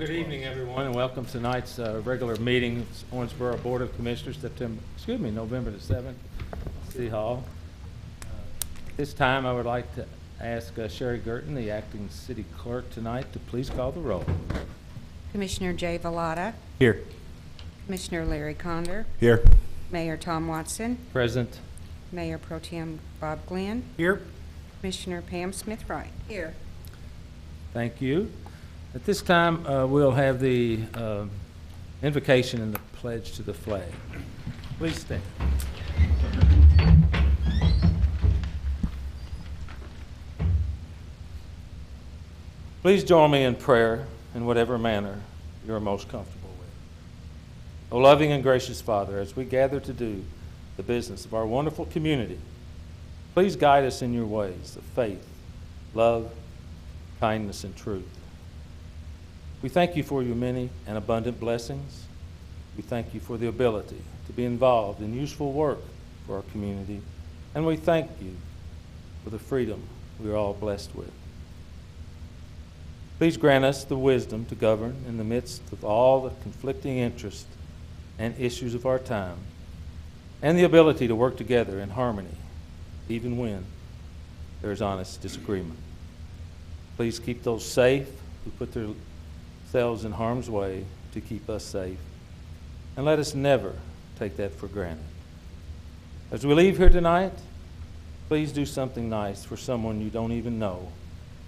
Good evening, everyone, and welcome to tonight's regular meeting of Owensboro Board of Commissioners, November the 7th, City Hall. This time, I would like to ask Sherry Girton, the acting city clerk tonight, to please call the roll. Commissioner Jay Vallata. Here. Commissioner Larry Conder. Here. Mayor Tom Watson. Present. Mayor Pro Tem Bob Glenn. Here. Commissioner Pam Smith-Wright. Here. Thank you. At this time, we'll have the invocation and the pledge to the flag. Please stand. Please join me in prayer in whatever manner you are most comfortable with. O loving and gracious Father, as we gather to do the business of our wonderful community, please guide us in your ways of faith, love, kindness, and truth. We thank you for your many and abundant blessings. We thank you for the ability to be involved in useful work for our community. And we thank you for the freedom we are all blessed with. Please grant us the wisdom to govern in the midst of all the conflicting interests and issues of our time, and the ability to work together in harmony, even when there is honest disagreement. Please keep those safe who put themselves in harm's way to keep us safe, and let us never take that for granted. As we leave here tonight, please do something nice for someone you don't even know,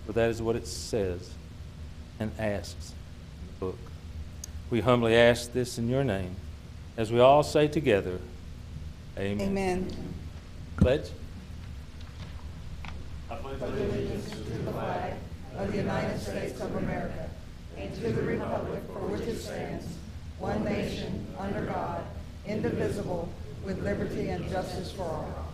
for that is what it says and asks in the book. We humbly ask this in your name, as we all say together, amen. Amen. Pledge. I pledge allegiance to the flag of the United States of America and to the republic for which it stands, one nation, under God, indivisible, with liberty and justice for all.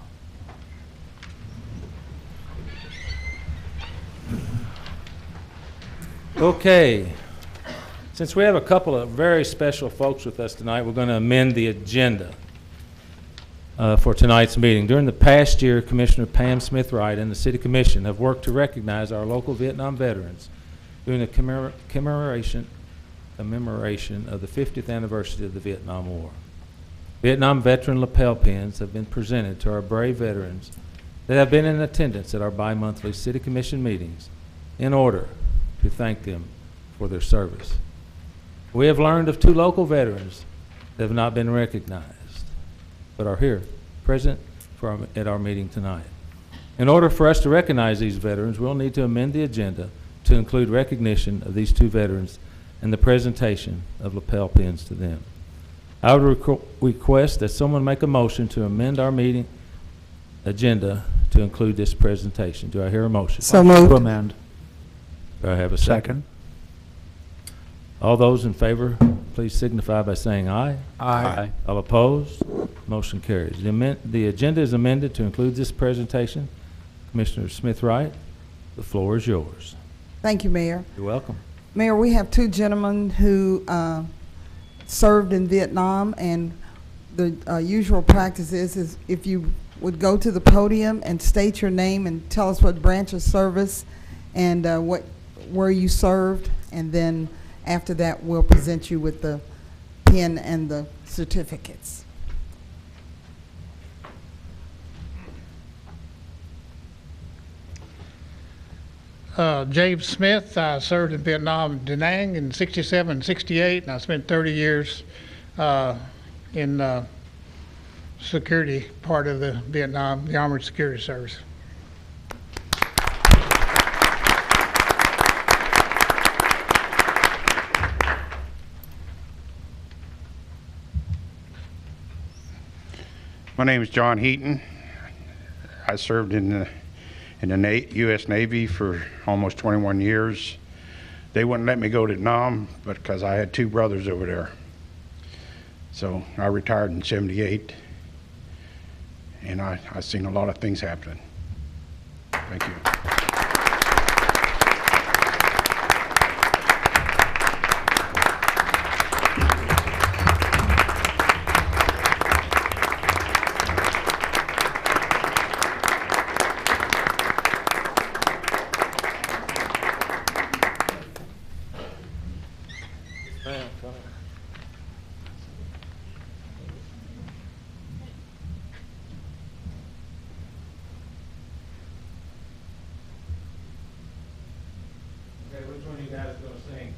Okay. Since we have a couple of very special folks with us tonight, we're going to amend the agenda for tonight's meeting. During the past year, Commissioner Pam Smith-Wright and the City Commission have worked to recognize our local Vietnam veterans during the commemoration of the 50th anniversary of the Vietnam War. Vietnam veteran lapel pins have been presented to our brave veterans that have been in attendance at our bi-monthly City Commission meetings in order to thank them for their service. We have learned of 2 local veterans that have not been recognized, but are here present at our meeting tonight. In order for us to recognize these veterans, we'll need to amend the agenda to include recognition of these 2 veterans and the presentation of lapel pins to them. I would request that someone make a motion to amend our meeting agenda to include this presentation. Do I hear a motion? So moved. To amend. Do I have a second? All those in favor, please signify by saying aye. Aye. All opposed? Motion carries. The agenda is amended to include this presentation. Commissioner Smith-Wright, the floor is yours. Thank you, Mayor. You're welcome. Mayor, we have 2 gentlemen who served in Vietnam, and the usual practice is if you would go to the podium and state your name and tell us what branch of service and where you served, and then after that we'll present you with the pin and the certificates. James Smith. I served in Vietnam, Da Nang in '67 and '68, and I spent 30 years in security part of the Vietnam, the Armored Security Service. My name is John Heaton. I served in the U.S. Navy for almost 21 years. They wouldn't let me go to Vietnam because I had 2 brothers over there. So I retired in '78, and I've seen a lot of things happening. Thank you. guys are gonna sing?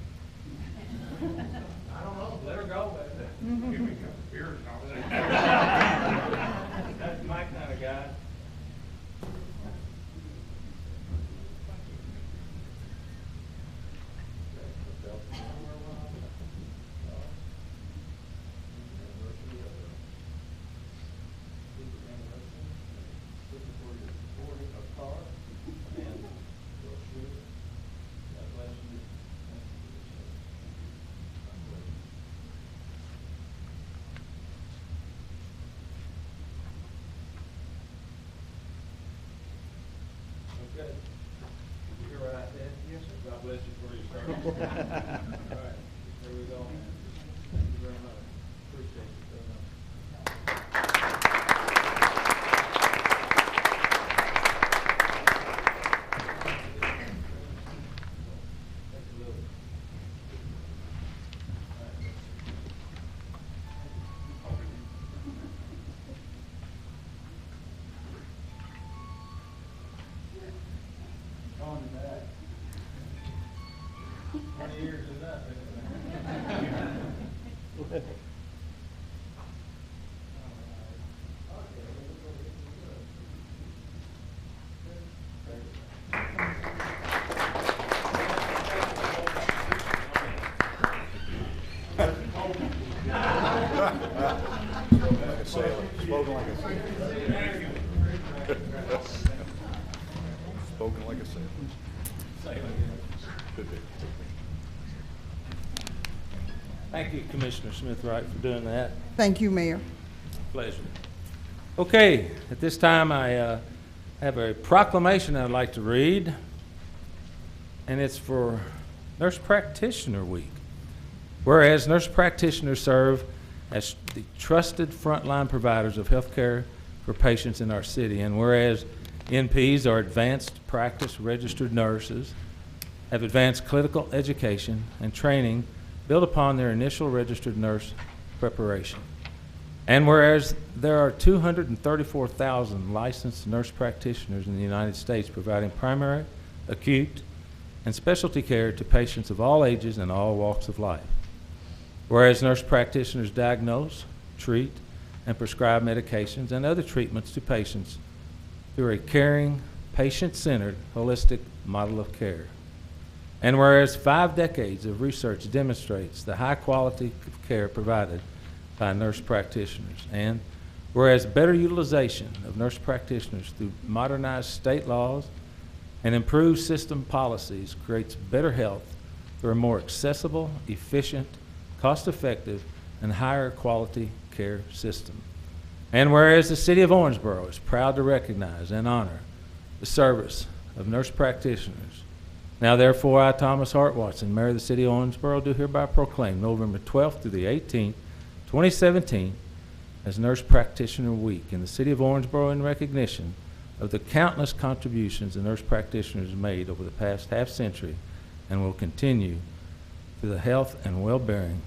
I don't know, let her go. Give me a couple beers and all that. That's my kind of guy. Okay. Did you hear what I said? Yes, sir. God bless you before you start. All right, here we go. Thank you very much. Appreciate you very much. On to that. 20 years is up, isn't it? Spoken like a sailor. Spoken like a sailor. Could be. Thank you, Commissioner Smith-Wright, for doing that. Thank you, Mayor. Pleasure. Okay, at this time, I have a proclamation I'd like to read, and it's for Nurse Practitioner Week. Whereas nurse practitioners serve as the trusted frontline providers of health care for patients in our city, and whereas NPs are advanced practice registered nurses, have advanced clinical education and training built upon their initial registered nurse preparation. And whereas there are 234,000 licensed nurse practitioners in the United States providing primary, acute, and specialty care to patients of all ages and all walks of life. Whereas nurse practitioners diagnose, treat, and prescribe medications and other treatments to patients through a caring, patient-centered, holistic model of care. And whereas 5 decades of research demonstrates the high quality of care provided by nurse practitioners, and whereas better utilization of nurse practitioners through modernized state laws and improved system policies creates better health through a more accessible, efficient, cost-effective, and higher quality care system. And whereas the City of Owensboro is proud to recognize and honor the service of nurse practitioners, now therefore I, Thomas Hart Watson, Mayor of the City of Owensboro, do hereby proclaim November 12th through the 18th, 2017 as Nurse Practitioner Week in the City of Owensboro in recognition of the countless contributions the nurse practitioners made over the past half-century and will continue to the health and well-being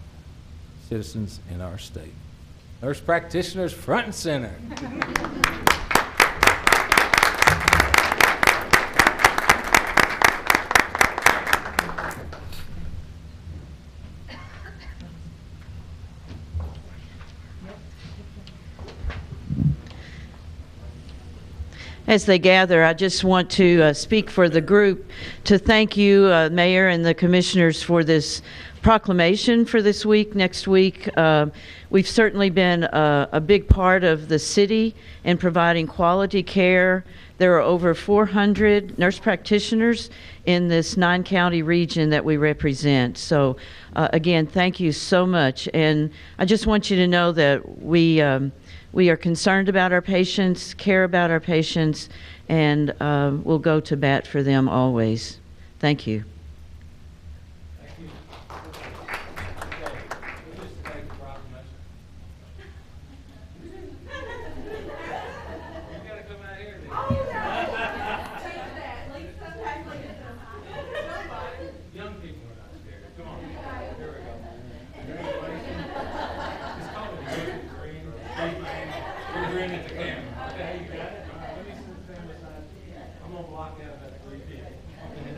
citizens in our state. Nurse practitioners front and center. As they gather, I just want to speak for the group to thank you, Mayor and the commissioners, for this proclamation for this week, next week. We've certainly been a big part of the city in providing quality care. There are over 400 nurse practitioners in this 9-county region that we represent. So again, thank you so much. And I just want you to know that we are concerned about our patients, care about our patients, and we'll go to bat for them always. Thank you. Thank you. Okay, we'll just take the proclamation. You gotta come out here then. Young people are not scared. Come on. Here we go. Congratulations. Just call it green. We're green at the camera. Okay, you got it? All right, let me see the family side. I'm gonna block out that 3 people. Okay.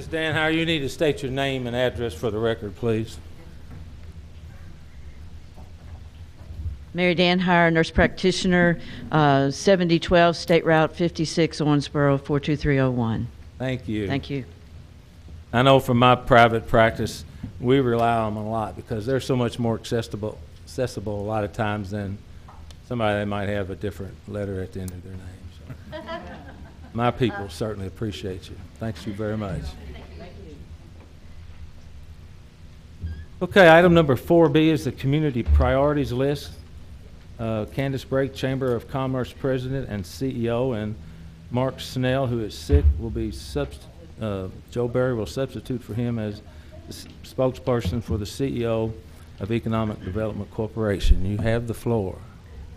Ms. Danhauer, you need to state your name and address for the record, please. Mary Danhauer, nurse practitioner, 7012 State Route 56, Owensboro, 42301. Thank you. Thank you. I know from my private practice, we rely on them a lot because they're so much more accessible a lot of times than somebody that might have a different letter at the end of their name. So. My people certainly appreciate you. Thanks you very much. Okay, item number 4B is the community priorities list. Candace Brake, Chamber of Commerce President and CEO, and Mark Snell, who is sick, will be Joe Berry will substitute for him as the spokesperson for the CEO of Economic Development Corporation. You have the floor.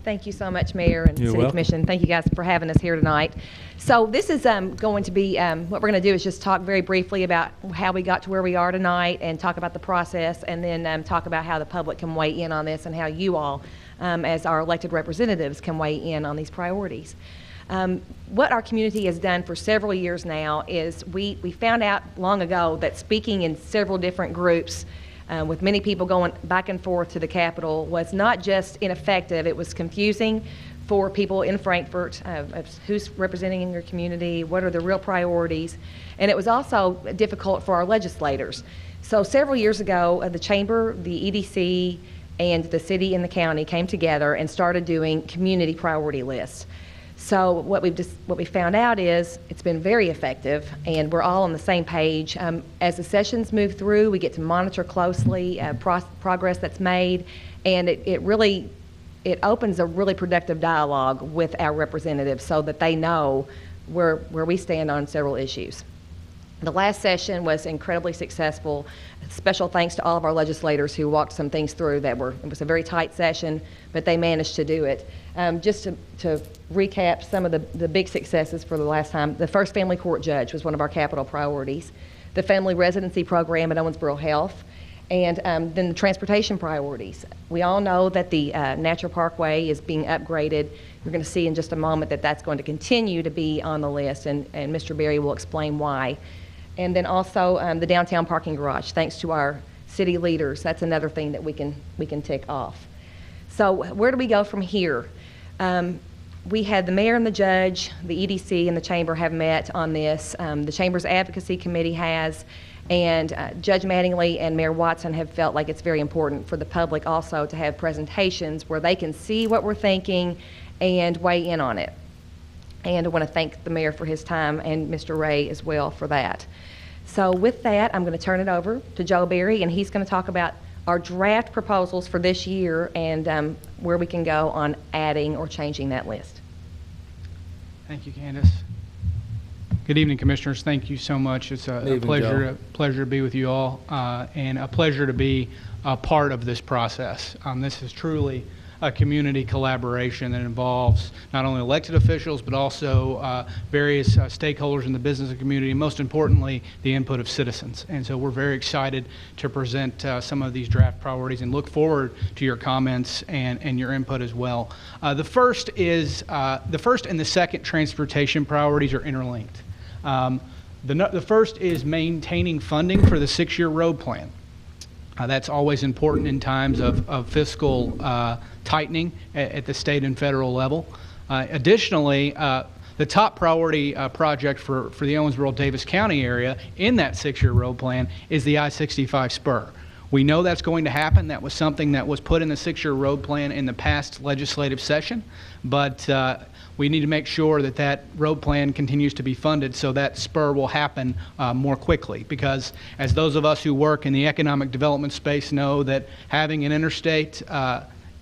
Thank you so much, Mayor and You're City welcome. Commission. Thank you guys for having us here tonight. So this is going to be, what we're going to do is just talk very briefly about how we got to where we are tonight and talk about the process, and then talk about how the public can weigh in on this and how you all, as our elected representatives, can weigh in on these priorities. What our community has done for several years now is we found out long ago that speaking in several different groups with many people going back and forth to the Capitol was not just ineffective, it was confusing for people in Frankfort of who's representing in your community, what are the real priorities, and it was also difficult for our legislators. So several years ago, the Chamber, the EDC, and the city and the county came together and started doing community priority lists. So what we found out is it's been very effective, and we're all on the same page. As the sessions move through, we get to monitor closely progress that's made, and it opens a really productive dialogue with our representatives so that they know where we stand on several issues. The last session was incredibly successful. Special thanks to all of our legislators who walked some things through it was a very tight session, but they managed to do it. Just to recap some of the big successes for the last time, the first family court judge was one of our capital priorities, the family residency program at Owensboro Health, and then the transportation priorities. We all know that the Natural Parkway is being upgraded. You're going to see in just a moment that that's going to continue to be on the list, and Mr. Berry will explain why. And then also the downtown parking garage, thanks to our city leaders. That's another thing that we can tick off. So where do we go from here? We had the mayor and the judge, the EDC and the chamber have met on this. The chamber's advocacy committee has, and Judge Mattingly and Mayor Watson have felt like it's very important for the public also to have presentations where they can see what we're thinking and weigh in on it. And I want to thank the mayor for his time and Mr. Ray as well for that. So with that, I'm going to turn it over to Joe Berry, and he's going to talk about our draft proposals for this year and where we can go on adding or changing that list. Thank you, Candace. Good evening, Commissioners. Thank you so much. It's a pleasure to be with you all, and a pleasure to be a part of this process. This is truly a community collaboration that involves not only elected officials, but also various stakeholders in the business community, and most importantly, the input of citizens. And so we're very excited to present some of these draft priorities and look forward to your comments and your input as well. The first and the second transportation priorities are interlinked. The first is maintaining funding for the 6-year road plan. That's always important in times of fiscal tightening at the state and federal level. Additionally, the top priority project for the Owensboro-Davis County area in that 6-year road plan is the I-65 spur. We know that's going to happen. That was something that was put in the 6-year road plan in the past legislative session, but we need to make sure that that road plan continues to be funded so that spur will happen more quickly, because as those of us who work in the economic development space know, that having an interstate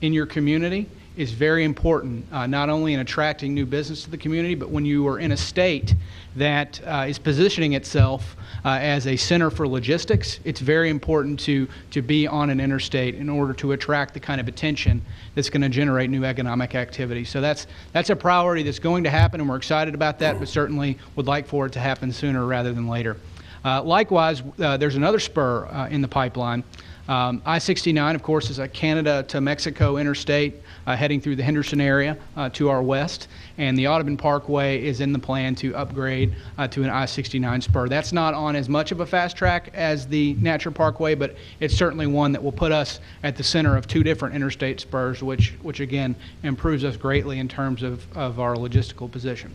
in your community is very important, not only in attracting new business to the community, but when you are in a state that is positioning itself as a center for logistics, it's very important to be on an interstate in order to attract the kind of attention that's going to generate new economic activity. So that's a priority that's going to happen, and we're excited about that, but certainly would like for it to happen sooner rather than later. Likewise, there's another spur in the pipeline. I-69, of course, is a Canada to Mexico interstate heading through the Henderson area to our west, and the Audubon Parkway is in the plan to upgrade to an I-69 spur. That's not on as much of a fast track as the Natural Parkway, but it's certainly one that will put us at the center of two different interstate spurs, which again improves us greatly in terms of our logistical position.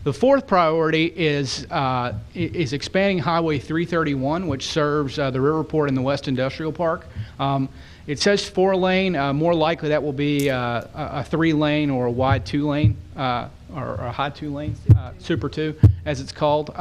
The fourth priority is expanding Highway 331, which serves the Riverport and the West Industrial Park. It says 4-lane. More likely that will be a 3-lane or a wide 2-lane or a high 2-lane, Super 2, as it's called.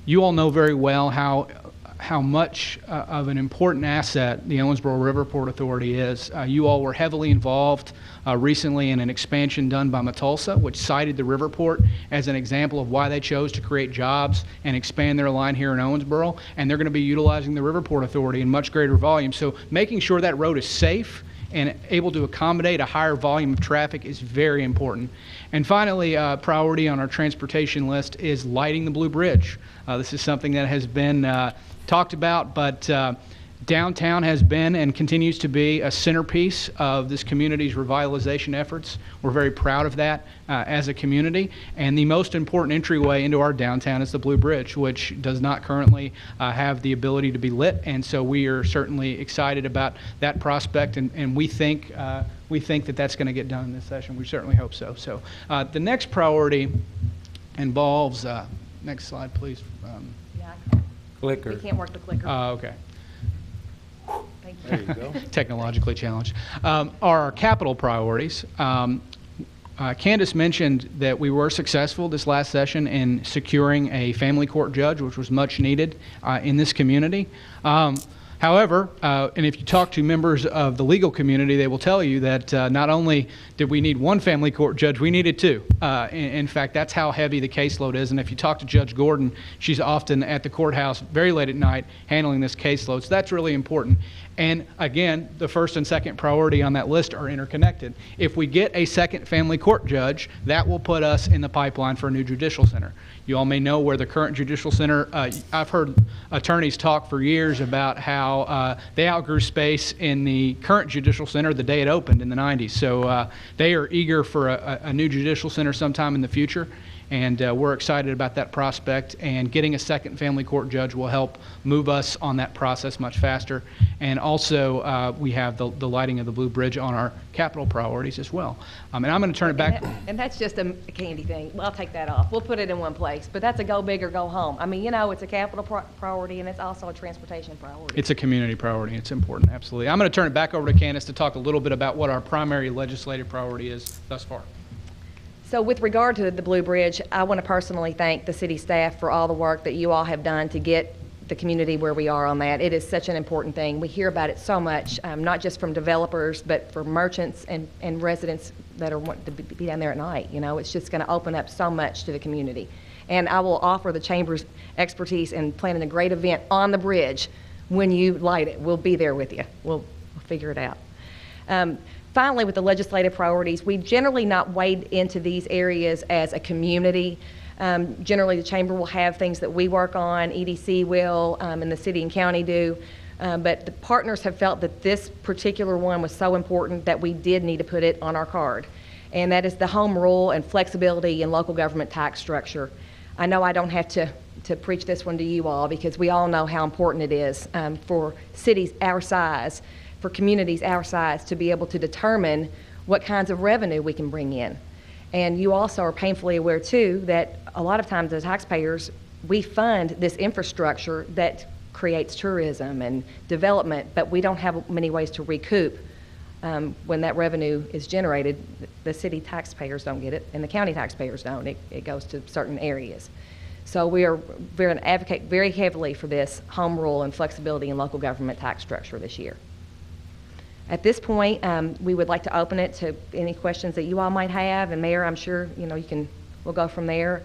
You all know very well how much of an important asset the Owensboro Riverport Authority is. You all were heavily involved recently in an expansion done by Matulsa, which cited the Riverport as an example of why they chose to create jobs and expand their line here in Owensboro, and they're going to be utilizing the Riverport Authority in much greater volume. So making sure that road is safe and able to accommodate a higher volume of traffic is very important. And finally, priority on our transportation list is lighting the Blue Bridge. This is something that has been talked about, but downtown has been and continues to be a centerpiece of this community's revitalization efforts. We're very proud of that as a community, and the most important entryway into our downtown is the Blue Bridge, which does not currently have the ability to be lit, and so we are certainly excited about that prospect, and we think that that's going to get done in this session. We certainly hope so. So the next priority involves, next slide please. Clicker. We can't work the clicker. Okay. Thank you. There you go. Technologically challenged. Our capital priorities. Candace mentioned that we were successful this last session in securing a family court judge, which was much needed in this community. However, and if you talk to members of the legal community, they will tell you that not only did we need one family court judge, we needed two. In fact, that's how heavy the caseload is. And if you talk to Judge Gordon, she's often at the courthouse very late at night handling this caseload. So that's really important. And again, the first and second priority on that list are interconnected. If we get a second family court judge, that will put us in the pipeline for a new judicial center. You all may know where the current judicial center, I've heard attorneys talk for years about how they outgrew space in the current judicial center the day it opened in the 90s. So they are eager for a new judicial center sometime in the future. And we're excited about that prospect, and getting a second family court judge will help move us on that process much faster. And also, we have the lighting of the Blue Bridge on our capital priorities as well. And I'm going to turn it back. And that's just a candy thing. Well, I'll take that off. We'll put it in one place. But that's a go big or go home. I mean, you know, it's a capital priority, and it's also a transportation priority. It's a community priority. It's important, absolutely. I'm going to turn it back over to Candace to talk a little bit about what our primary legislative priority is thus far. So with regard to the Blue Bridge, I want to personally thank the city staff for all the work that you all have done to get the community where we are on that. It is such an important thing. We hear about it so much, not just from developers, but for merchants and residents that are wanting to be down there at night. You know, it's just going to open up so much to the community. And I will offer the Chamber's expertise in planning a great event on the bridge when you light it. We'll be there with you. We'll figure it out. Finally, with the legislative priorities, we've generally not weighed into these areas as a community. Generally, the Chamber will have things that we work on, EDC will, and the city and county do. But the partners have felt that this particular one was so important that we did need to put it on our card. And that is the home rule and flexibility in local government tax structure. I know I don't have to preach this one to you all, because we all know how important it is for cities our size, for communities our size, to be able to determine what kinds of revenue we can bring in. And you also are painfully aware too that a lot of times as taxpayers, we fund this infrastructure that creates tourism and development, but we don't have many ways to recoup when that revenue is generated. The city taxpayers don't get it, and the county taxpayers don't. It goes to certain areas. So we're going to advocate very heavily for this home rule and flexibility in local government tax structure this year. At this point, we would like to open it to any questions that you all might have, and Mayor, I'm sure we'll go from there.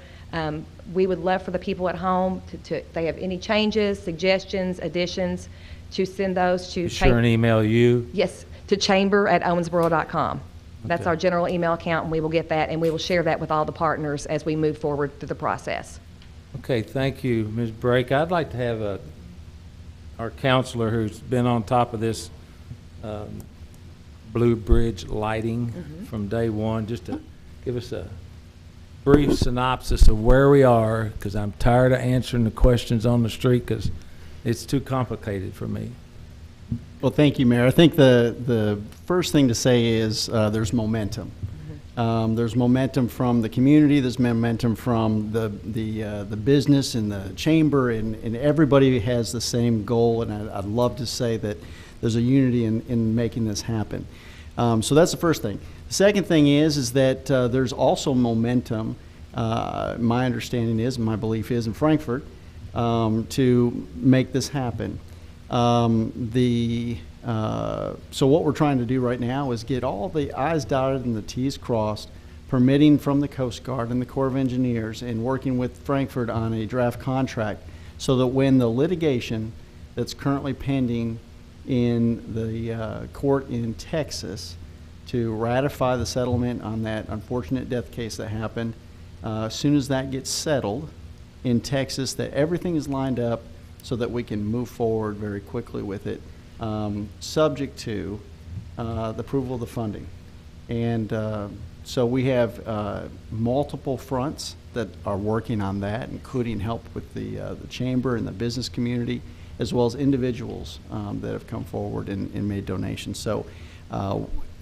We would love for the people at home if they have any changes, suggestions, additions, to send those to. Be sure and email you. Yes, to chamber@owensboro.com. That's our general email account, and we will get that, and we will share that with all the partners as we move forward through the process. Okay, thank you, Ms. Brake. I'd like to have our counselor who's been on top of this Blue Bridge lighting from day one, just to give us a brief synopsis of where we are, because I'm tired of answering the questions on the street because it's too complicated for me. Well, thank you, Mayor. I think the first thing to say is there's momentum. There's momentum from the community. There's momentum from the business and the chamber, and everybody has the same goal. And I'd love to say that there's a unity in making this happen. So that's the first thing. The second thing is that there's also momentum. My understanding is, and my belief is, in Frankfurt, to make this happen. So what we're trying to do right now is get all the I's dotted and the T's crossed, permitting from the Coast Guard and the Corps of Engineers, and working with Frankfurt on a draft contract so that when the litigation that's currently pending in the court in Texas to ratify the settlement on that unfortunate death case that happened, as soon as that gets settled in Texas, that everything is lined up so that we can move forward very quickly with it, subject to the approval of the funding. And so we have multiple fronts that are working on that, including help with the chamber and the business community, as well as individuals that have come forward and made donations. So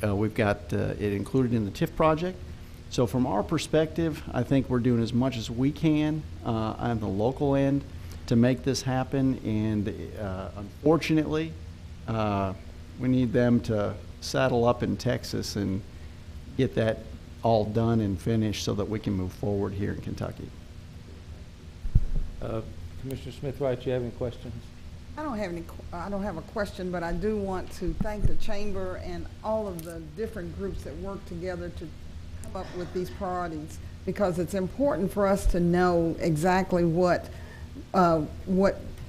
we've got it included in the TIF project. So from our perspective, I think we're doing as much as we can on the local end to make this happen, and unfortunately, we need them to saddle up in Texas and get that all done and finished so that we can move forward here in Kentucky. Commissioner Smith-Wright, do you have any questions? I don't have a question, but I do want to thank the chamber and all of the different groups that work together to come up with these priorities, because it's important for us to know exactly what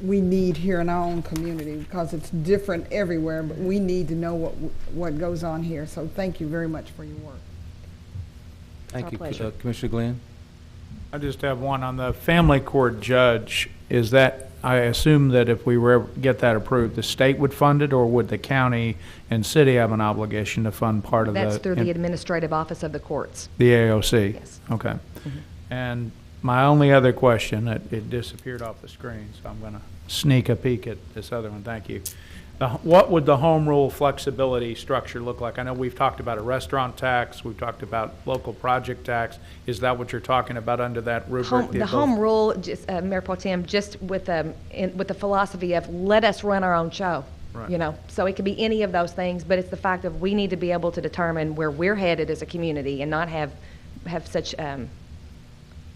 we need here in our own community, because it's different everywhere, but we need to know what goes on here. So thank you very much for your work. Thank you. pleasure. Commissioner Glenn? I just have one on the family court judge. Is that, I assume that if we were ever get that approved, the state would fund it, or would the county and city have an obligation to fund part of That's that? through the administrative office of the courts. The AOC? Yes. Okay. And my only other question, it disappeared off the screen, so I'm going to sneak a peek at this other one. Thank you. What would the home rule flexibility structure look like? I know we've talked about a restaurant tax. We've talked about local project tax. Is that what you're talking about under that rubric? The home rule, just, Mayor Pro Tem, just with the philosophy of let us run our own show. Right. You know, so it could be any of those things, but it's the fact of we need to be able to determine where we're headed as a community and not have such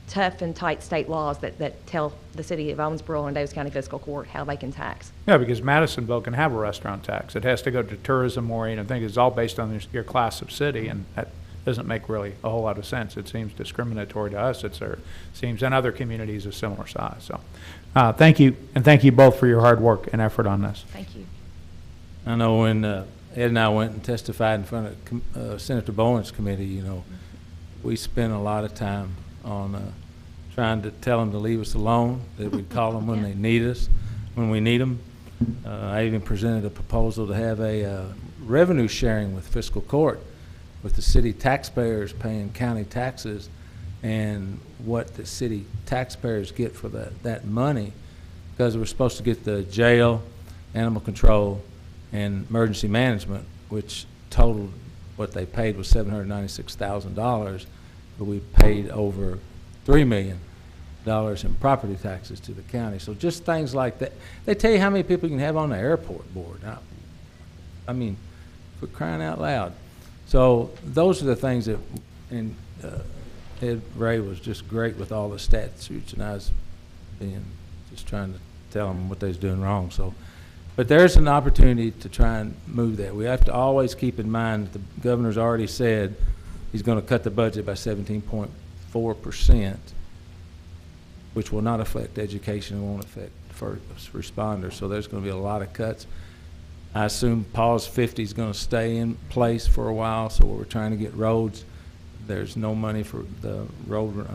tough and tight state laws that tell the city of Owensboro and Davis County Fiscal Court how they can tax. Yeah, because Madisonville can have a restaurant tax. It has to go to tourism oriented. I think it's all based on your class of city, and that doesn't make really a whole lot of sense. It seems discriminatory to us. It seems in other communities of similar size. So thank you, and thank you both for your hard work and effort on this. Thank you. I know when Ed and I went and testified in front of Senator Bowen's committee, you know, we spent a lot of time on trying to tell them to leave us alone, that we'd call them when they need us, when we need them. I even presented a proposal to have a revenue sharing with fiscal court, with the city taxpayers paying county taxes and what the city taxpayers get for that money, because we're supposed to get the jail, animal control, and emergency management, which totaled what they paid was $796,000, but we paid over $3 million in property taxes to the county. So just things like that. They tell you how many people you can have on the airport board. I mean, for crying out loud. So those are the things that, and Ed Ray was just great with all the statutes, and I was just trying to tell them what they was doing wrong. So, but there's an opportunity to try and move that. We have to always keep in mind that the governor's already said he's going to cut the budget by 17.4%, which will not affect education and won't affect first responders. So there's going to be a lot of cuts. I assume Pause 50 is going to stay in place for a while, so we're trying to get roads. There's no money for the road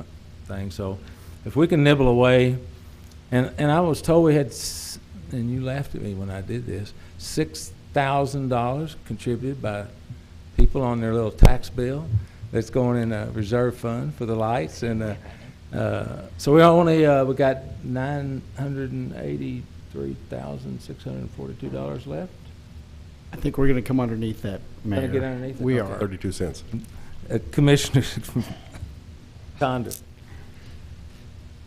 thing. So if we can nibble away, and I was told we had, and you laughed at me when I did this, $6,000 contributed by people on their little tax bill that's going in a reserve fund for the lights, and so we got $983,642 left. I think we're going to come underneath that, Mayor. Gonna get underneath it? We Okay. are. 32 cents. Commissioner Condon.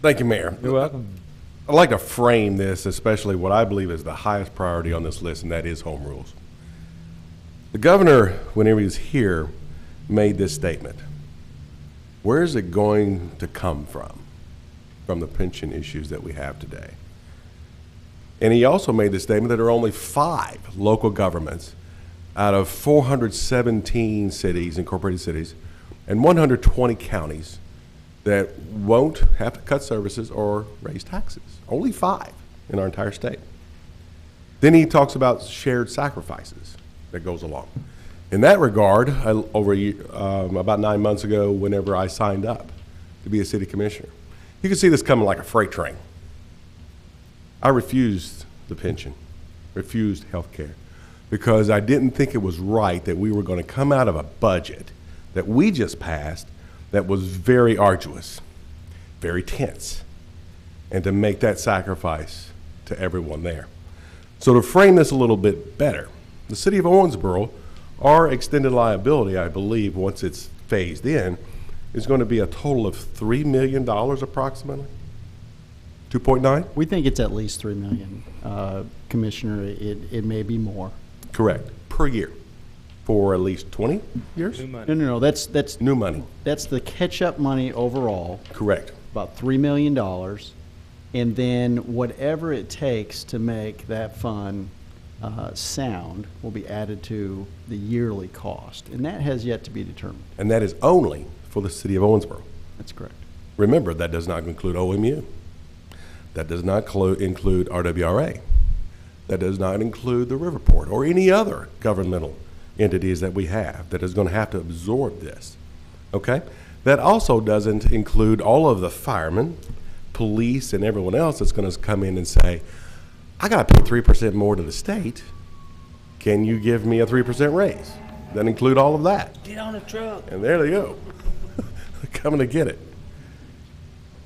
Thank you, Mayor. You're welcome. I'd like to frame this, especially what I believe is the highest priority on this list, and that is home rules. The governor, whenever he was here, made this statement. Where is it going to come from the pension issues that we have today? And he also made the statement that there are only 5 local governments out of 417 cities, incorporated cities, and 120 counties that won't have to cut services or raise taxes. Only 5 in our entire state. Then he talks about shared sacrifices that goes along. In that regard, about 9 months ago, whenever I signed up to be a city commissioner, you can see this coming like a freight train. I refused the pension, refused health care, because I didn't think it was right that we were going to come out of a budget that we just passed that was very arduous, very tense, and to make that sacrifice to everyone there. So to frame this a little bit better, the city of Owensboro, our extended liability, I believe, once it's phased in, is going to be a total of $3 million approximately? 2.9? We think it's at least 3 million, Commissioner. It may be more. Correct, per year, for at least 20 years? New money. No. That's New money, That's the catch-up money overall, correct. about $3 million, and then whatever it takes to make that fund sound will be added to the yearly cost, and that has yet to be determined. And that is only for the city of Owensboro. That's correct. Remember, that does not include OMU. That does not include RWRA. That does not include the Riverport or any other governmental entities that we have that is going to have to absorb this, okay? That also doesn't include all of the firemen, police, and everyone else that's going to come in and say, I got to pay 3% more to the state. Can you give me a 3% raise? Doesn't include all of that. Get on the truck. And there they go, coming to get it.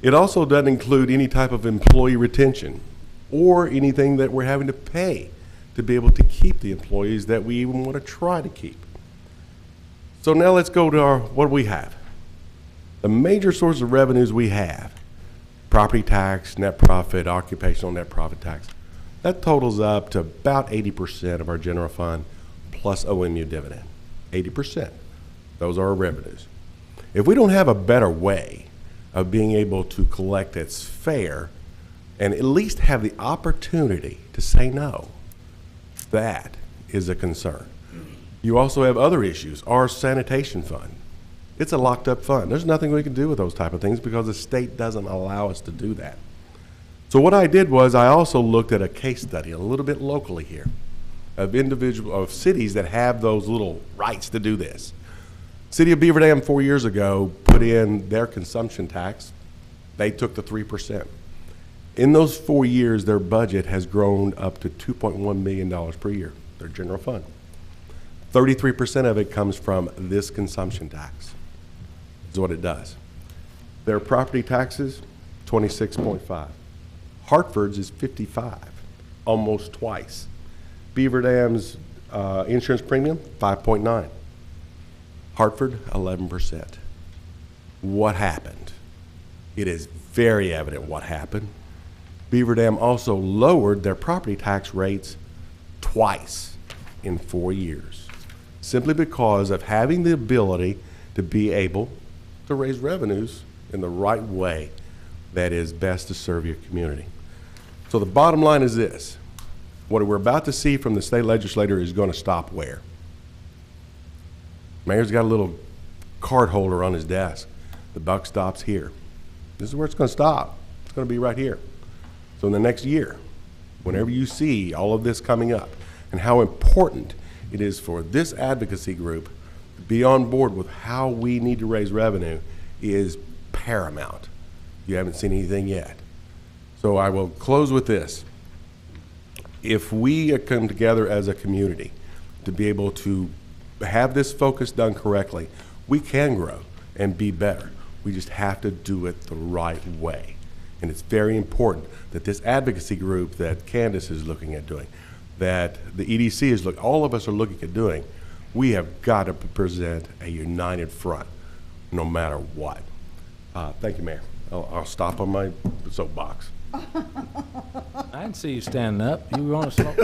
It also doesn't include any type of employee retention or anything that we're having to pay to be able to keep the employees that we even want to try to keep. So now let's go to what we have. The major source of revenues we have, property tax, net profit, occupational net profit tax, that totals up to about 80% of our general fund plus OMU dividend. 80%. Those are our revenues. If we don't have a better way of being able to collect that's fair and at least have the opportunity to say no, that is a concern. You also have other issues. Our sanitation fund, it's a locked up fund. There's nothing we can do with those type of things because the state doesn't allow us to do that. So what I did was I also looked at a case study a little bit locally here of cities that have those little rights to do this. City of Beaver Dam 4 years ago put in their consumption tax. They took the 3%. In those 4 years, their budget has grown up to $2.1 million per year, their general fund. 33% of it comes from this consumption tax, is what it does. Their property taxes, 26.5. Hartford's is 55, almost twice. Beaver Dam's insurance premium, 5.9. Hartford, 11%. What happened? It is very evident what happened. Beaver Dam also lowered their property tax rates twice in 4 years, simply because of having the ability to be able to raise revenues in the right way that is best to serve your community. So the bottom line is this. What we're about to see from the state legislator is going to stop where? Mayor's got a little card holder on his desk. The buck stops here. This is where it's going to stop. It's going to be right here. So in the next year, whenever you see all of this coming up and how important it is for this advocacy group to be on board with how we need to raise revenue is paramount. You haven't seen anything yet. So I will close with this. If we come together as a community to be able to have this focus done correctly, we can grow and be better. We just have to do it the right way. And it's very important that this advocacy group that Candace is looking at doing, that the EDC is looking, all of us are looking at doing, we have got to present a united front, no matter what. Thank you, Mayor. I'll stop on my soapbox. I didn't see you standing up. You were on a smoke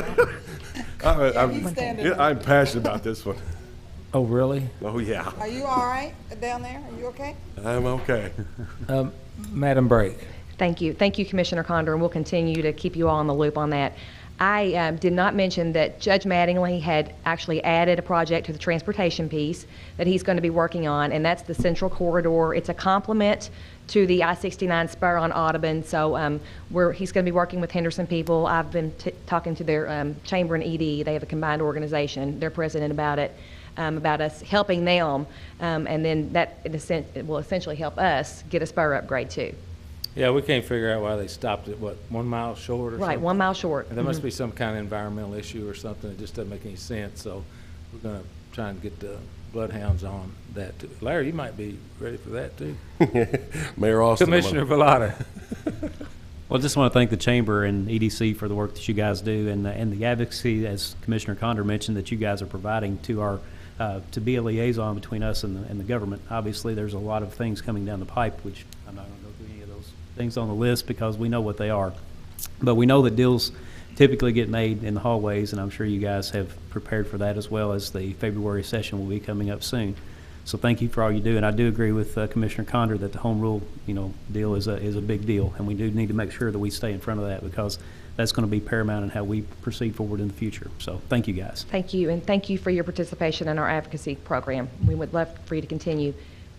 bomb? I'm passionate about this one. Oh, really? Oh, yeah. Are you all right down there? Are you okay? I'm okay. Madam Brake. Thank you. Thank you, Commissioner Condor, and we'll continue to keep you all in the loop on that. I did not mention that Judge Mattingly had actually added a project to the transportation piece that he's going to be working on, and that's the Central Corridor. It's a complement to the I-69 spur on Audubon, so he's going to be working with Henderson people. I've been talking to their chamber and ED. They have a combined organization. Their president about it, about us helping them, and then that it will essentially help us get a spur upgrade too. Yeah, we can't figure out why they stopped it, what, 1 mile short or something? Right, 1 mile short. And there must be some kind of environmental issue or something. It just doesn't make any sense. So we're going to try and get the bloodhounds on that too. Larry, you might be ready for that too. Mayor Austin. Commissioner Villada. Well, I just want to thank the Chamber and EDC for the work that you guys do and the advocacy, as Commissioner Condor mentioned, that you guys are providing to our to be a liaison between us and the government. Obviously, there's a lot of things coming down the pipe, which I'm not going to go through any of those things on the list because we know what they are. But we know that deals typically get made in the hallways, and I'm sure you guys have prepared for that, as well as the February session will be coming up soon. So thank you for all you do, and I do agree with Commissioner Condor that the home rule, deal is a big deal, and we do need to make sure that we stay in front of that because that's going to be paramount in how we proceed forward in the future. So thank you, guys. Thank you, and thank you for your participation in our advocacy program. We would love for you to continue.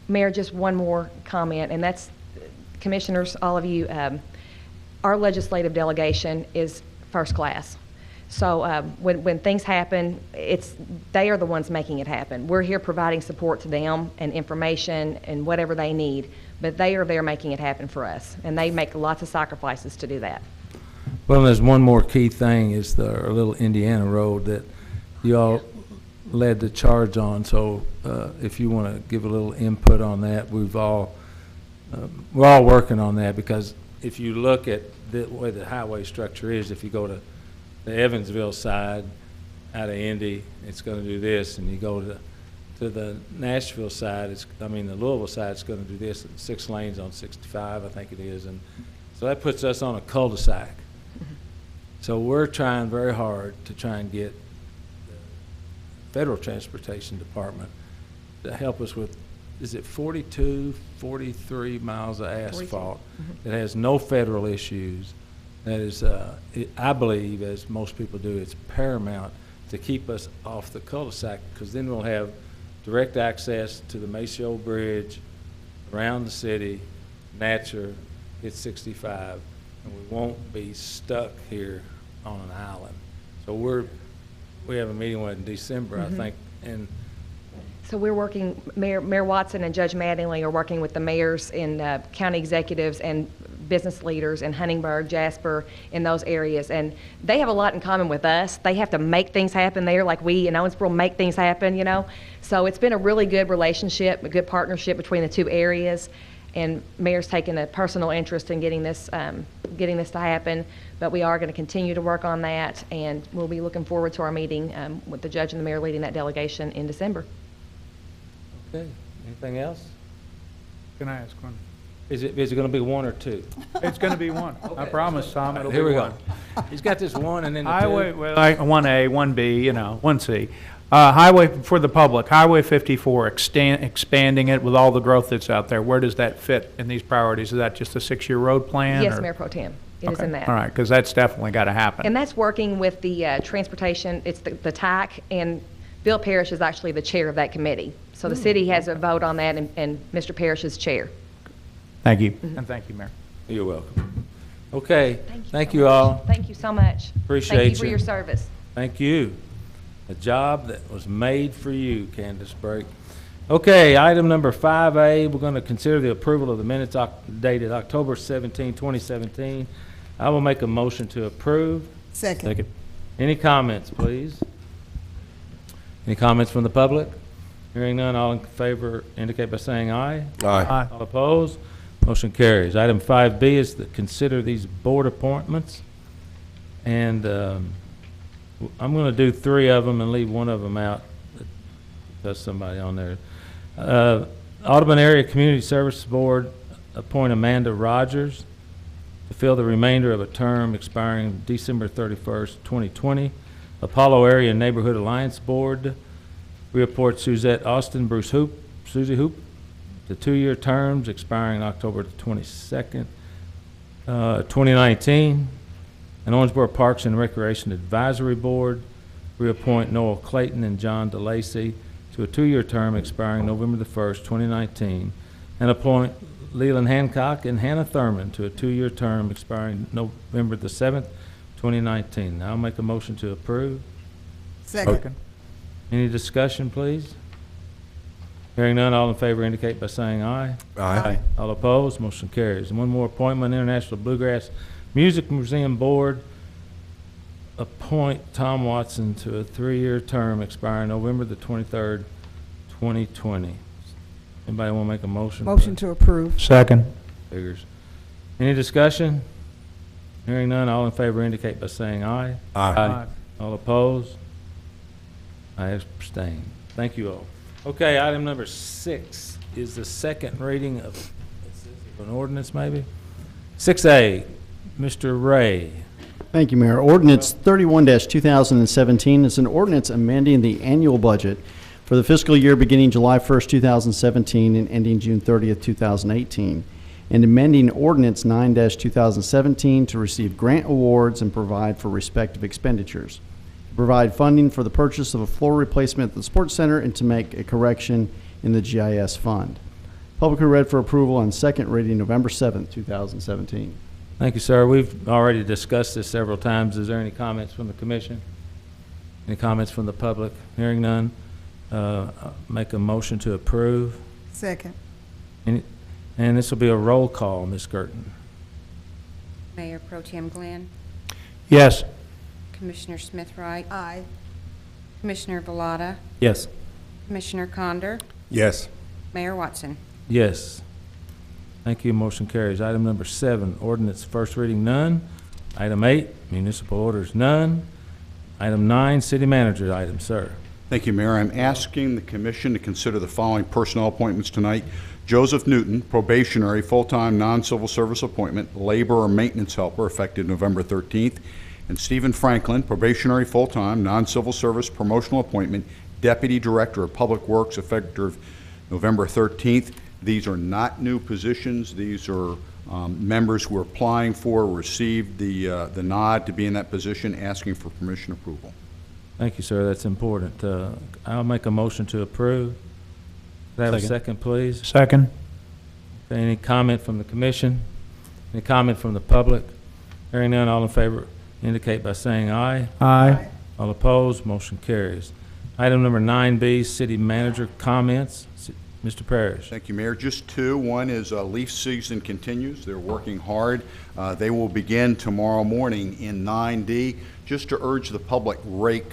Mayor, just one more comment, and that's, commissioners, all of you, our legislative delegation is first class. So when things happen, they are the ones making it happen. We're here providing support to them and information and whatever they need, but they are there making it happen for us, and they make lots of sacrifices to do that. Well, there's one more key thing is our little Indiana road that you all led the charge on. So if you want to give a little input on that, we're all working on that, because if you look at the way the highway structure is, if you go to the Evansville side out of Indy, it's going to do this, and you go to the Nashville side, the Louisville side, it's going to do this, 6 lanes on 65, I think it is, and so that puts us on a cul-de-sac. So we're trying very hard to try and get the Federal Transportation Department to help us with, is it 42, 43 miles of asphalt that has no federal issues. That is, I believe, as most people do, it's paramount to keep us off the cul-de-sac, because then we'll have direct access to the Maceo Bridge, around the city, Natcher, hit 65, and we won't be stuck here on an island. So we have a meeting in December, I think, and so we're working, Mayor Watson and Judge Mattingly are working with the mayors and county executives and business leaders in Huntingburg, Jasper, in those areas, and they have a lot in common with us. They have to make things happen there like we in Owensboro make things happen, So it's been a really good relationship, a good partnership between the two areas, and Mayor's taken a personal interest in getting this to happen, but we are going to continue to work on that, and we'll be looking forward to our meeting with the judge and the mayor leading that delegation in December. okay. Anything else? Can I ask one? Is it going to be 1 or 2? It's going to be one. I promise, Tom, it'll Here be we one. go. He's got this 1 and then the 2. Highway, well, 1A, 1B, 1C. Highway for the public, Highway 54, expanding it with all the growth that's out there. Where does that fit in these priorities? Is that just a 6-year road plan? Yes, or? Mayor Pro Tem. It is in that. All right, because that's definitely got to happen. And that's working with the transportation, it's the TAC, and Bill Parrish is actually the chair of that committee. So the city has a vote on that, and Mr. Parrish is chair. Thank you. And thank you, Mayor. You're welcome. Okay. Thank so you much. all. Thank you so much. Appreciate Thank you for you. your service. Thank you. A job that was made for you, Candace Brake. Okay, item number 5A, we're going to consider the approval of the minutes dated October 17, 2017. I will make a motion to approve. Second. Any comments, please? Any comments from the public? Hearing none, all in favor indicate by saying aye. Aye. All opposed? Motion carries. Item 5B is to consider these board appointments. And I'm going to do 3 of them and leave 1 of them out. There's somebody on there. Audubon Area Community Service Board, appoint Amanda Rogers to fill the remainder of a term expiring December 31st, 2020. Apollo Area Neighborhood Alliance Board, reappoint Suzette Austin, Susie Hoop, to 2-year terms expiring October 22nd, 2019. And Owensboro Parks and Recreation Advisory Board, reappoint Noel Clayton and John DeLacy to a 2-year term expiring November the 1st, 2019. And appoint Leland Hancock and Hannah Thurman to a 2-year term expiring November the 7th, 2019. I'll make a motion to approve. Second. Any discussion, please? Hearing none, all in favor indicate by saying aye. Aye. All opposed, motion carries. And 1 more appointment, International Bluegrass Music Museum Board, appoint Tom Watson to a 3-year term expiring November the 23rd, 2020. Anybody want to make a motion? Motion to approve. Second. Figures. Any discussion? Hearing none, all in favor indicate by saying aye. Aye. All opposed? I abstain. Thank you all. Okay, item number 6 is the second reading of an ordinance, maybe? 6A, Mr. Ray. Thank you, Mayor. Ordinance 31-2017 is an ordinance amending the annual budget for the fiscal year beginning July 1st, 2017 and ending June 30th, 2018, and amending Ordinance 9-2017 to receive grant awards and provide for respective expenditures, to provide funding for the purchase of a floor replacement at the Sports Center, and to make a correction in the GIS fund. Publicly read for approval on second reading November 7th, 2017. Thank you, sir. We've already discussed this several times. Is there any comments from the commission? Any comments from the public? Hearing none, make a motion to approve. Second. And this will be a roll call, Ms. Gerton. Mayor Pro Tem Glenn, Yes. Commissioner Smith Wright, Aye. Commissioner Villada, Yes. Commissioner Conder, Yes. Mayor Watson. Yes. Thank you. Motion carries. Item number 7, ordinance first reading, none. Item 8, municipal orders, none. Item 9, city manager item, sir. Thank you, Mayor. I'm asking the commission to consider the following personnel appointments tonight. Joseph Newton, probationary, full-time, non-civil service appointment, labor or maintenance helper, effective November 13th. And Stephen Franklin, probationary, full-time, non-civil service promotional appointment, deputy director of public works, effective November 13th. These are not new positions. These are members who are applying for, received the nod to be in that position, asking for permission approval. Thank you, sir. That's important. I'll make a motion to approve. Could I have a second, please? Second. Okay, any comment from the commission? Any comment from the public? Hearing none, all in favor indicate by saying aye. Aye. All opposed, motion carries. Item number 9B, city manager comments. Mr. Parrish. Thank you, Mayor. Just 2. One is leaf season continues. They're working hard. They will begin tomorrow morning in 9D. Just to urge the public, rake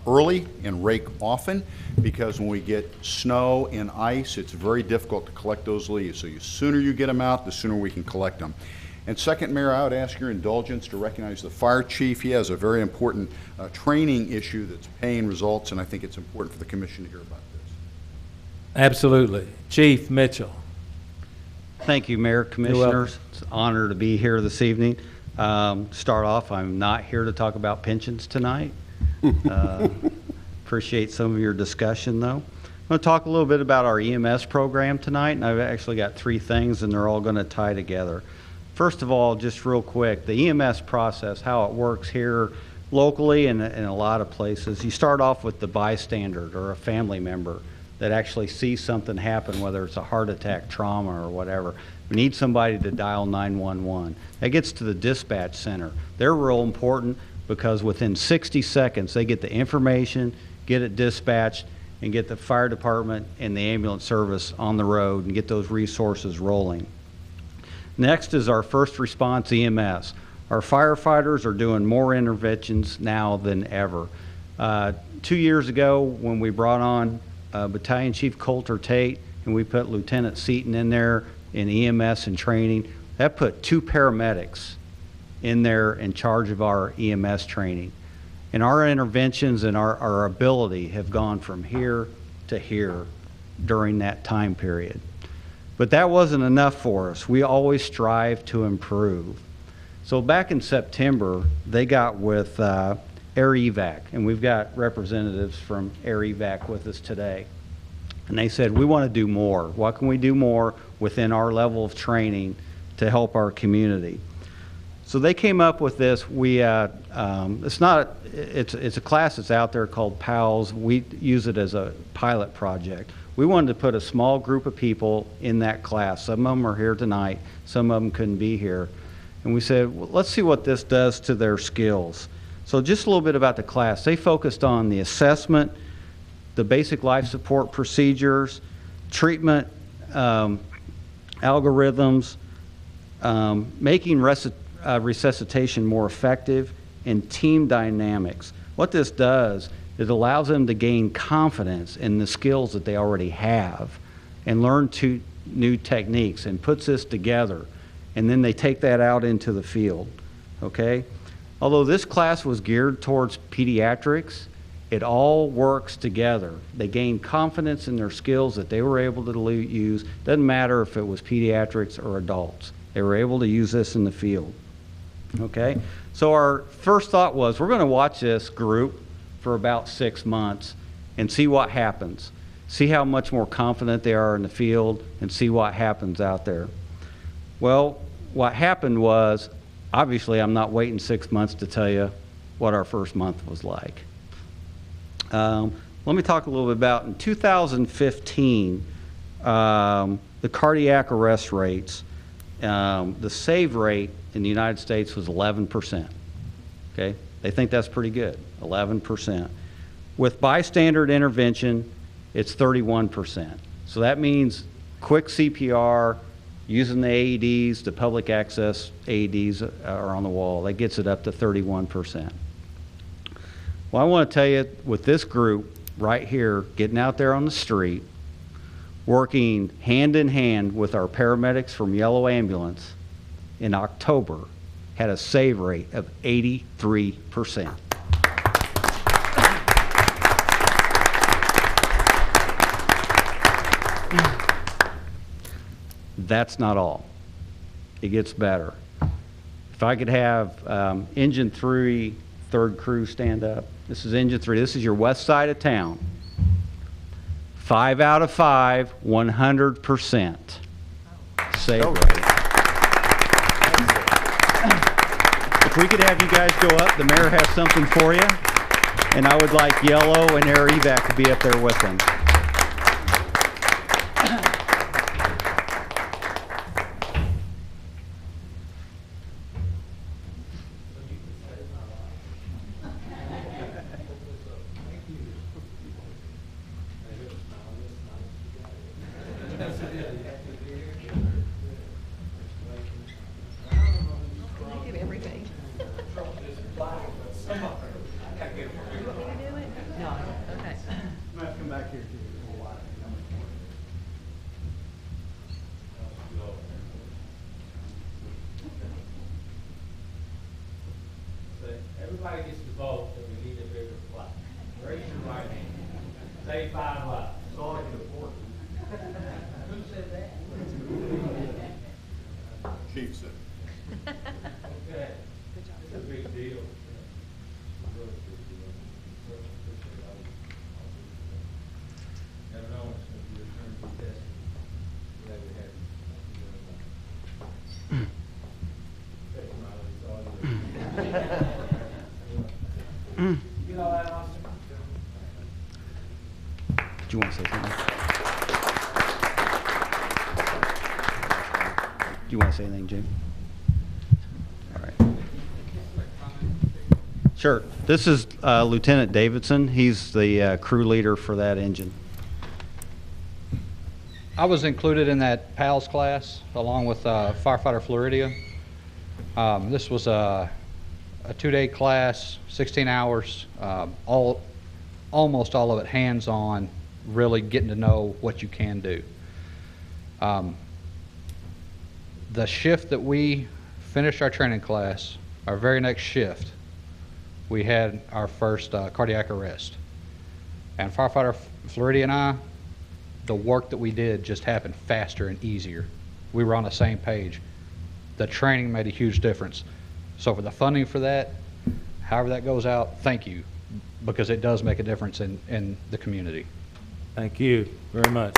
early and rake often, because when we get snow and ice, it's very difficult to collect those leaves. So the sooner you get them out, the sooner we can collect them. And second, Mayor, I would ask your indulgence to recognize the fire chief. He has a very important training issue that's paying results, and I think it's important for the commission to hear about this. Absolutely. Chief Mitchell. Thank you, Mayor, Commissioners. It's an honor to be here this evening. Start off, I'm not here to talk about pensions tonight. Appreciate some of your discussion, though. I'm going to talk a little bit about our EMS program tonight, and I've actually got 3 things, and they're all going to tie together. First of all, just real quick, the EMS process, how it works here locally and in a lot of places, you start off with the bystander or a family member that actually sees something happen, whether it's a heart attack, trauma, or whatever. We need somebody to dial 911. That gets to the dispatch center. They're real important because within 60 seconds, they get the information, get it dispatched, and get the fire department and the ambulance service on the road and get those resources rolling. Next is our first response EMS. Our firefighters are doing more interventions now than ever. 2 years ago, when we brought on Battalion Chief Coulter Tate and we put Lieutenant Seaton in there in EMS and training, that put 2 paramedics in there in charge of our EMS training. And our interventions and our ability have gone from here to here during that time period. But that wasn't enough for us. We always strive to improve. So back in September, they got with Air Evac, and we've got representatives from Air Evac with us today. And they said, we want to do more. What can we do more within our level of training to help our community? So they came up with this. It's a class that's out there called PALS. We use it as a pilot project. We wanted to put a small group of people in that class. Some of them are here tonight. Some of them couldn't be here. And we said, well, let's see what this does to their skills. So just a little bit about the class. They focused on the assessment, the basic life support procedures, treatment algorithms, making resuscitation more effective, and team dynamics. What this does, it allows them to gain confidence in the skills that they already have and learn new techniques, and puts this together. And then they take that out into the field, okay? Although this class was geared towards pediatrics, it all works together. They gain confidence in their skills that they were able to use. Doesn't matter if it was pediatrics or adults. They were able to use this in the field, okay? So our first thought was, we're gonna watch this group for about 6 months and see what happens. See how much more confident they are in the field and see what happens out there. Well, what happened was, obviously I'm not waiting 6 months to tell you what our first month was like. Let me talk a little bit about, in 2015, the cardiac arrest rates, the save rate in the United States was 11%. Okay, they think that's pretty good, 11%. With bystander intervention, it's 31%. So that means quick CPR, using the AEDs, the public access AEDs are on the wall. That gets it up to 31%. Well, I want to tell you, with this group right here, getting out there on the street, working hand in hand with our paramedics from Yellow Ambulance in October, had a save rate of 83%. That's not all. It gets better. If I could have Engine 3, third crew stand up. This is Engine 3. This is your west side of town. 5 out of 5, 100% save rate. If we could have you guys go up, the mayor has something for you. And I would like Yellow and Air Evac to be up there with them. Everybody gets to vote that we need a bigger flag. Raise your right hand. Say 5 loud. That's all I can afford. Who said that? Chief said. Okay. Good job. It's a big deal. Never know when it's going to be your turn to be tested. Glad we have you. Take my lead, all yours. You know that, Austin? Do you want to say something? Do you want to say anything, Jim? All right. Sure. This is Lieutenant Davidson. He's the crew leader for that engine. I was included in that PALS class along with Firefighter Floridia. This was a 2-day class, 16 hours, almost all of it hands-on, really getting to know what you can do. The shift that we finished our training class, our very next shift, we had our first cardiac arrest. And Firefighter Floridia and I, the work that we did just happened faster and easier. We were on the same page. The training made a huge difference. So for the funding for that, however that goes out, thank you, because it does make a difference in the community. Thank you very much.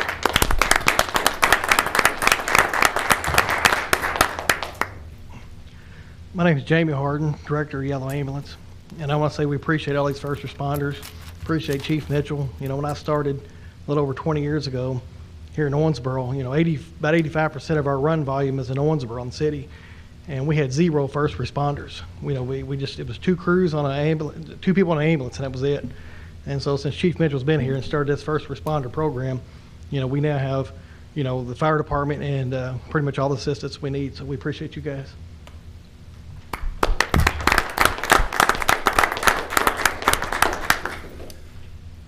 My name is Jamie Harden, Director of Yellow Ambulance, and I want to say we appreciate all these first responders, appreciate Chief Mitchell. You know, when I started a little over 20 years ago here in Owensboro, you know, about 85% of our run volume is in Owensboro in the city, and we had 0 first responders. You know, it was 2 crews on an ambulance, 2 people on an ambulance, and that was it. And so since Chief Mitchell's been here and started this first responder program, you know, we now have, you know, the fire department and pretty much all the assistance we need, so we appreciate you guys.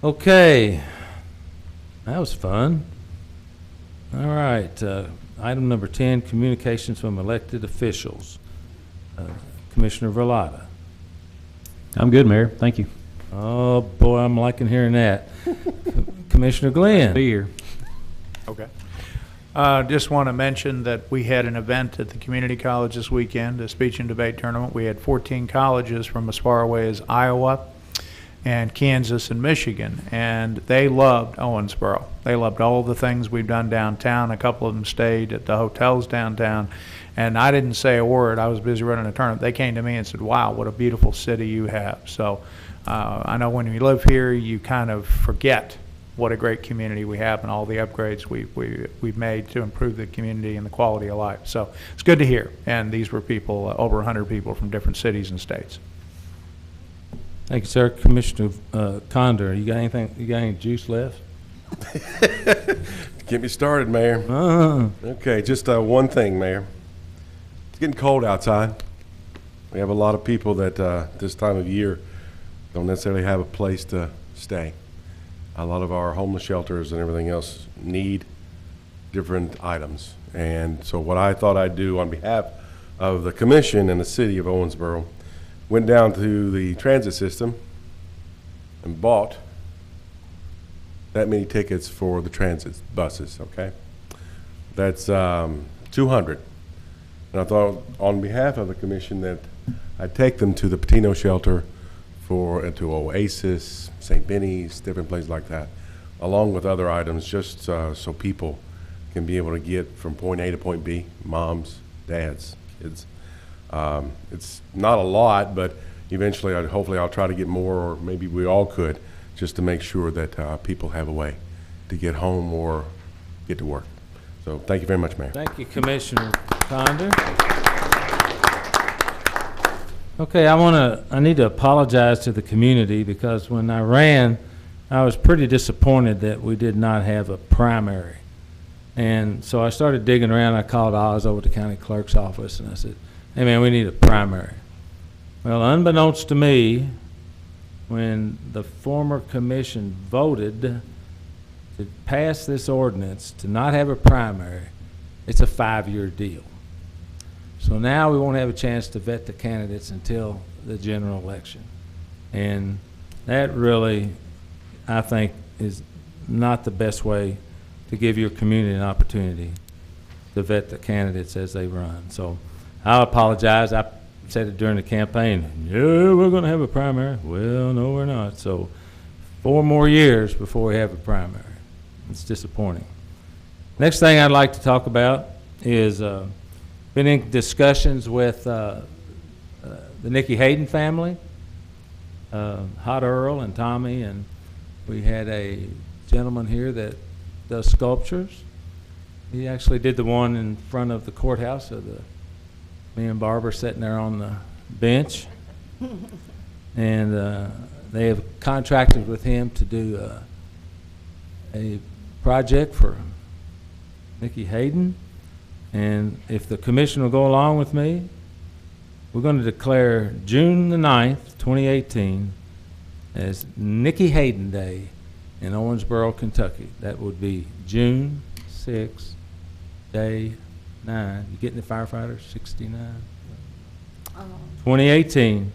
Okay, that was fun. All right, item number 10, communications from elected officials. Commissioner Verlotta. I'm good, Mayor. Thank you. Oh, boy, I'm liking hearing that. Commissioner Glenn. Be here. Okay. Just want to mention that we had an event at the community college this weekend, a speech and debate tournament. We had 14 colleges from as far away as Iowa and Kansas and Michigan, and they loved Owensboro. They loved all the things we've done downtown. A couple of them stayed at the hotels downtown, and I didn't say a word. I was busy running a tournament. They came to me and said, wow, what a beautiful city you have. So I know when you live here, you kind of forget what a great community we have and all the upgrades we've made to improve the community and the quality of life. So it's good to hear. And these were people, over 100 people from different cities and states. Thank you, sir. Commissioner Condor, you got anything? You got any juice left? Get me started, Mayor. Okay, just one thing, Mayor. It's getting cold outside. We have a lot of people that this time of year don't necessarily have a place to stay. A lot of our homeless shelters and everything else need different items. And so what I thought I'd do on behalf of the commission and the city of Owensboro, went down to the transit system and bought that many tickets for the transit buses, okay? That's 200. And I thought on behalf of the commission that I'd take them to the Patino shelter to Oasis, St. Benny's, different places like that, along with other items, just so people can be able to get from point A to point B, moms, dads, kids. It's not a lot, but eventually, hopefully I'll try to get more, or maybe we all could, just to make sure that people have a way to get home or get to work. So thank you very much, Mayor. Thank you, Commissioner Condor. Okay, I need to apologize to the community because when I ran, I was pretty disappointed that we did not have a primary. And so I started digging around. I called Oz over to the county clerk's office and I said, hey man, we need a primary. Well, unbeknownst to me, when the former commission voted to pass this ordinance to not have a primary, it's a 5-year deal. So now we won't have a chance to vet the candidates until the general election. And that really, I think, is not the best way to give your community an opportunity to vet the candidates as they run. So I apologize. I said it during the campaign. Yeah, we're going to have a primary. Well, no, we're not. So 4 more years before we have a primary. It's disappointing. Next thing I'd like to talk about is been in discussions with the Nikki Hayden family, Hot Earl and Tommy, and we had a gentleman here that does sculptures. He actually did the one in front of the courthouse of me and Barbara sitting there on the bench. and they have contracted with him to do a project for Nikki Hayden. And if the commission will go along with me, we're going to declare June the 9th, 2018, as Nikki Hayden Day in Owensboro, Kentucky. That would be June 6th, day 9. You getting the firefighters? 69? 2018.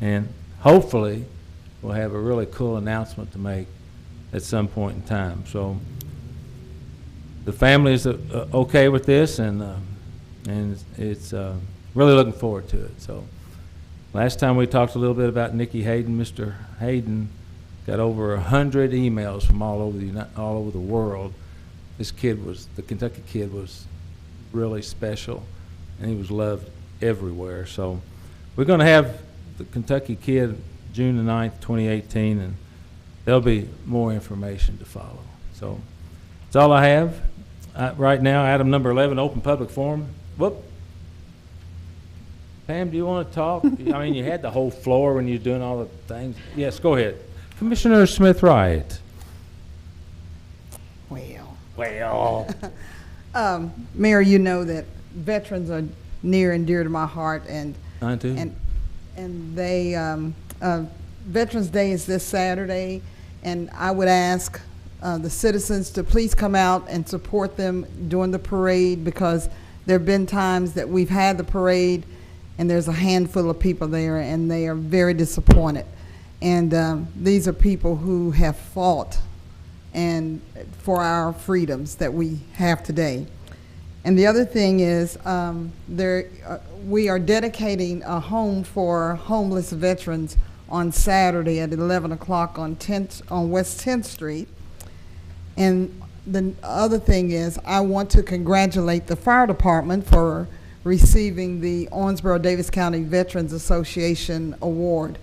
And hopefully we'll have a really cool announcement to make at some point in time. So the family is okay with this, and it's really looking forward to it. So last time we talked a little bit about Nikki Hayden. Mr. Hayden got over 100 emails from all over the world. This kid was, the Kentucky kid was really special, and he was loved everywhere. So we're going to have the Kentucky kid June the 9th, 2018, and there'll be more information to follow. So that's all I have. Right now, item number 11, open public forum. Whoop. Pam, do you want to talk? I mean, you had the whole floor when you were doing all the things. Yes, go ahead. Commissioner Smith-Wright. Well. Mayor, you know that veterans are near and dear to my heart, and Mine too. And they Veterans Day is this Saturday, and I would ask the citizens to please come out and support them during the parade, because there have been times that we've had the parade and there's a handful of people there and they are very disappointed. And these are people who have fought and for our freedoms that we have today. And the other thing is we are dedicating a home for homeless veterans on Saturday at 11 o'clock on West 10th Street. And the other thing is, I want to congratulate the fire department for receiving the Owensboro-Davis County Veterans Association Award.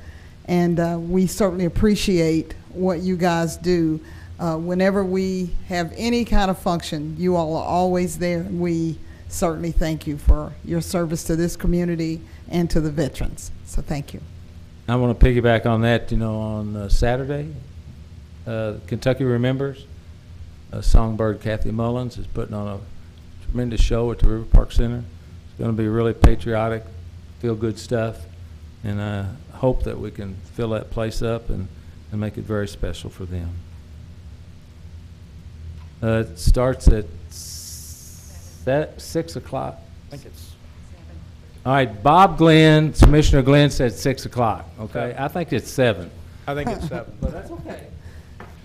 And we certainly appreciate what you guys do. Whenever we have any kind of function, you all are always there. And we certainly thank you for your service to this community and to the veterans. So thank you. I want to piggyback on that. You know, on Saturday, Kentucky Remembers. Songbird Kathy Mullins is putting on a tremendous show at the River Park Center. It's going to be really patriotic, feel-good stuff, and I hope that we can fill that place up and make it very special for them. It starts at 6 o'clock. I think it's. All right, Bob Glenn, Commissioner Glenn said 6 o'clock. Okay, I think it's 7. I think it's 7. But that's okay.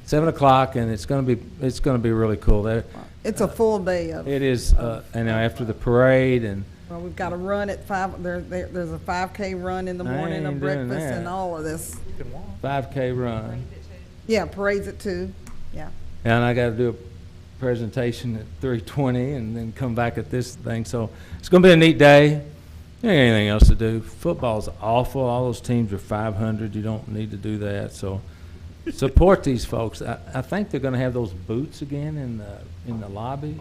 7 o'clock, and it's going to be really cool. There, it's a full day of. It is, and after the parade, and well, we've got a run at 5. There's a 5K run in the morning, a breakfast, and all of this. 5K run. Yeah, parades at 2. Yeah. And I got to do a presentation at 3:20, and then come back at this thing. So it's going to be a neat day. There ain't anything else to do. Football's awful. All those teams are 500. You don't need to do that. So. Support these folks. I think they're going to have those boots again in the lobby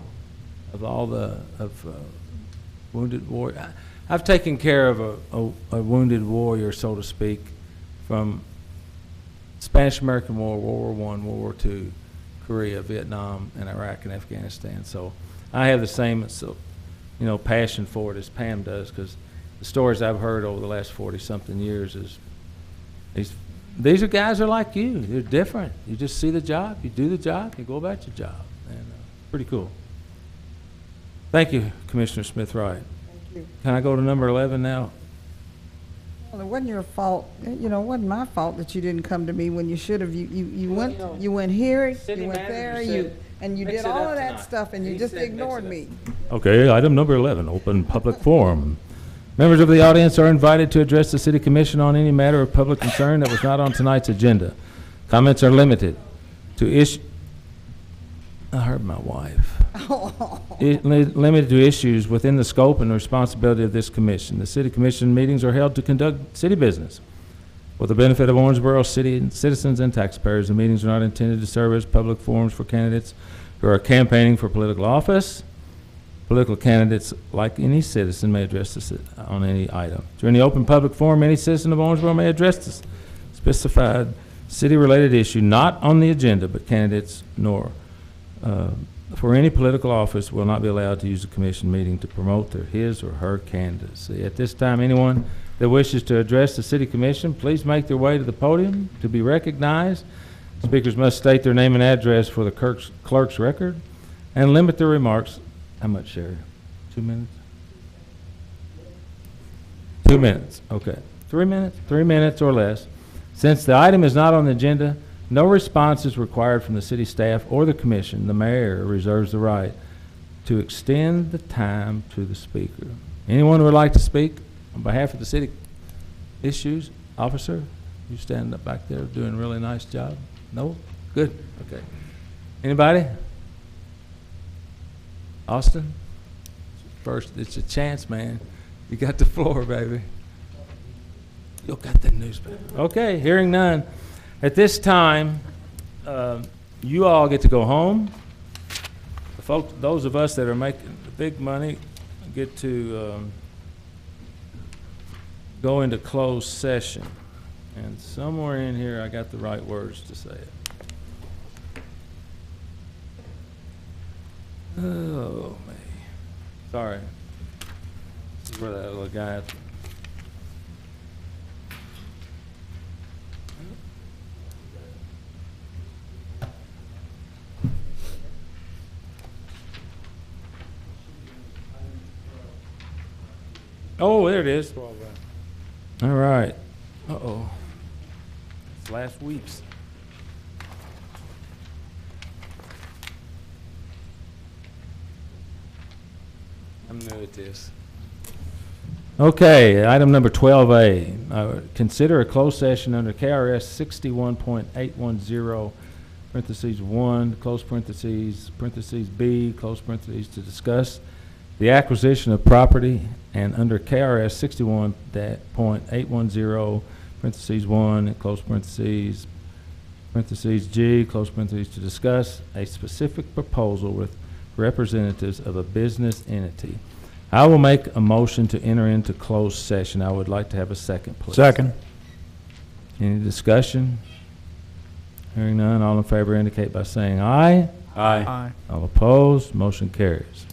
of all the wounded warrior. I've taken care of a wounded warrior, so to speak, from Spanish American War, World War I, World War II, Korea, Vietnam, and Iraq and Afghanistan. So I have the same passion for it as Pam does, because the stories I've heard over the last 40-something years is these are guys are like you. They're different. You just see the job, you do the job, you go about your job. And pretty cool. Thank you, Commissioner Smith-Wright. Thank you. Can I go to number 11 now? Well, it wasn't your fault. It wasn't my fault that you didn't come to me when you should have. You went here, you went there, and you did all of that stuff, and you just ignored me. Okay, item number 11, open public forum. Members of the audience are invited to address the City Commission on any matter of public concern that was not on tonight's agenda. Comments are limited to I heard my wife. Limited to issues within the scope and responsibility of this commission. The City Commission meetings are held to conduct city business. For the benefit of Owensboro city citizens and taxpayers, the meetings are not intended to serve as public forums for candidates who are campaigning for political office. Political candidates, like any citizen, may address this on any item. During the open public forum, any citizen of Owensboro may address this specified city-related issue not on the agenda, but candidates nor for any political office will not be allowed to use the commission meeting to promote his or her candidacy. At this time, anyone that wishes to address the city commission, please make their way to the podium to be recognized. Speakers must state their name and address for the clerk's record and limit their remarks. How much, Sherry? 2 minutes? 2 minutes, okay. 3 minutes? 3 minutes or less. Since the item is not on the agenda, no response is required from the city staff or the commission. The mayor reserves the right to extend the time to the speaker. Anyone who would like to speak on behalf of the city issues? Officer, you stand up back there doing a really nice job. No? Good, okay. Anybody? Austin? First, it's a chance, man. You got the floor, baby. You got the newspaper. Okay, hearing none. At this time, you all get to go home. The folks, those of us that are making the big money get to go into closed session. And somewhere in here, I got the right words to say it. Oh, me. Sorry. This is where that little guy... Oh, there it is. All right. Uh-oh. It's last week's. I'm new at this. Okay, item number 12A. Consider a closed session under KRS 61.810, parentheses 1, close parentheses, parentheses B, close parentheses, to discuss the acquisition of property, and under KRS 61.810, parentheses 1, close parentheses, parentheses G, close parentheses, to discuss a specific proposal with representatives of a business entity. I will make a motion to enter into closed session. I would like to have a second, please. Second. Any discussion? Hearing none, all in favor indicate by saying aye. Aye. All opposed, motion carries.